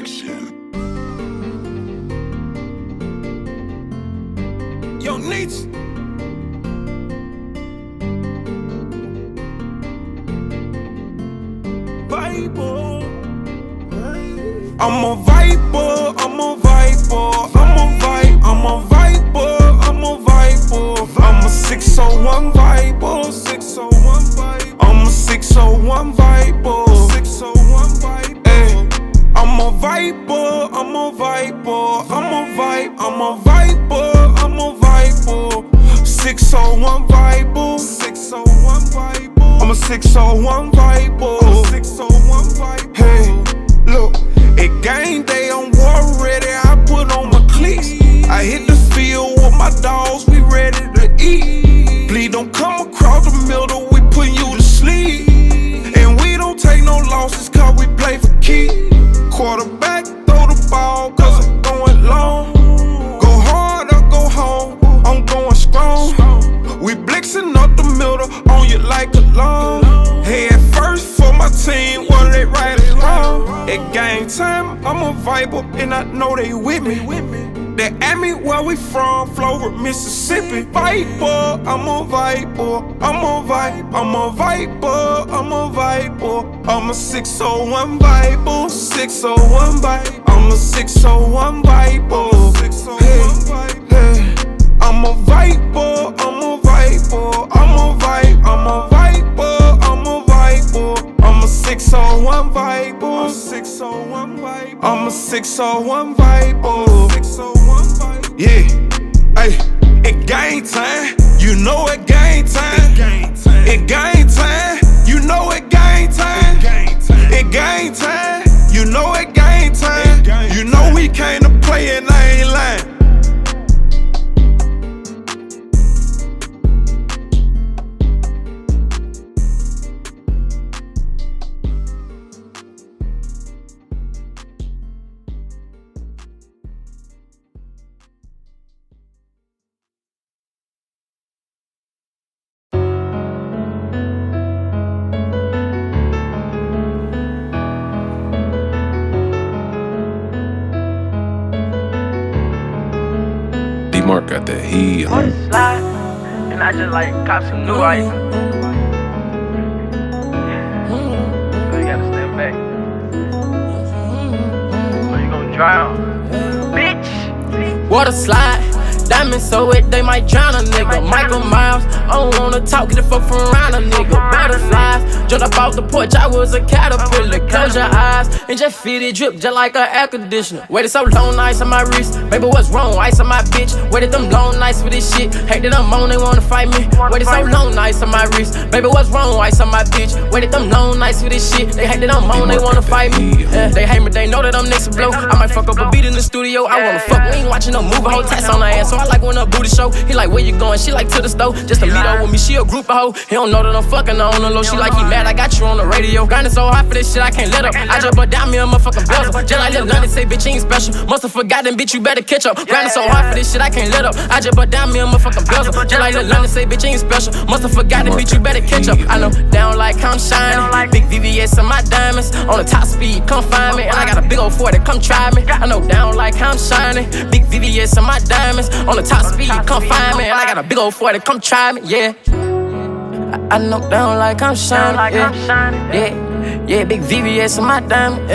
Production. Yo, Nietzsche. Viper. I'm a viper, I'm a viper, I'm a viper, I'm a viper, I'm a viper. I'm a 601 viper, 601 viper. I'm a 601 viper, 601 viper. Ay, I'm a viper, I'm a viper, I'm a viper, I'm a viper, I'm a viper. 601 viper, 601 viper. I'm a 601 viper, 601 viper. Hey, look. It game day, I'm war ready, I put on my cleats. I hit the field with my dogs, we ready to eat. Please don't come across the middle, we put you to sleep. And we don't take no losses, cause we play for keep. Quarterback, throw the ball, cause I'm going long. Go hard or go home, I'm going strong. We blixing up the middle, on you like a long. Head first for my team, whether they right or wrong. At game time, I'm a viper, and I know they with me. They ask me where we from, Florida, Mississippi. Viper, I'm a viper, I'm a viper, I'm a viper, I'm a viper. I'm a 601 viper, 601 viper. I'm a 601 viper. Hey, I'm a viper, I'm a viper, I'm a viper, I'm a viper, I'm a viper. I'm a 601 viper, 601 viper. I'm a 601 viper, 601 viper. Yeah, hey, it game time, you know it game time. It game time, you know it game time. It game time, you know it game time. You know we came to play and I ain't lying. Mark got that heat on the slide, and I just like cop some new ice. So you gotta stand back. Or you gonna drown, bitch. Water slide, diamonds so wet they might drown a nigga. Michael Miles, I don't wanna talk, get the fuck from around a nigga. Butterflies, jumped up off the porch, I was a caterpillar. Close your eyes and just feel it drip, just like an air conditioner. Waited so long, ice on my wrist, baby what's wrong? Ice on my bitch, waited them long nights for this shit. Hate that I'm on, they wanna fight me. Waited so long, ice on my wrist, baby what's wrong? Ice on my bitch, waited them long nights for this shit. They hate that I'm on, they wanna fight me. They hate me, they know that I'm next to blow. I might fuck up a beat in the studio, I wanna fuck. We ain't watching no movie, whole tats on her ass, so I like when a booty show. He like, where you going? She like to the store, just to meet up with me. She a group of hoe. He don't know that I'm fucking her on the low. She like, he mad, I got you on the radio. Grinding so hard for this shit, I can't let up. I just put down me a motherfucking bezel. Just like Lil London say, bitch, you ain't special. Musta forgotten, bitch, you better catch up. Grinding so hard for this shit, I can't let up. I just put down me a motherfucking bezel. Just like Lil London say, bitch, you ain't special. Musta forgotten, bitch, you better catch up. I know, down like I'm shining. Big VVS on my diamonds. On the top speed, come find me. And I got a big old 40, come try me. I know, down like I'm shining. Big VVS on my diamonds. On the top speed, come find me. And I got a big old 40, come try me, yeah. I know down like I'm shining, yeah, big VVS on my diamond,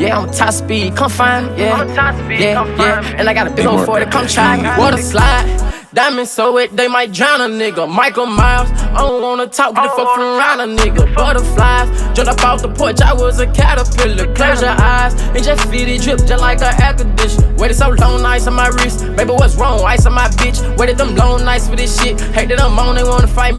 yeah, I'm top speed, come find me, yeah, and I got a big old 40, come try me. Water slide, diamonds so wet they might drown a nigga. Michael Miles, I don't wanna talk, get the fuck from around a nigga. Butterflies, jumped up off the porch, I was a caterpillar. Close your eyes and just feel it drip, just like an air conditioner. Waited so long, ice on my wrist, baby what's wrong? Ice on my bitch, waited them long nights for this shit. Hate that I'm on, they wanna fight me.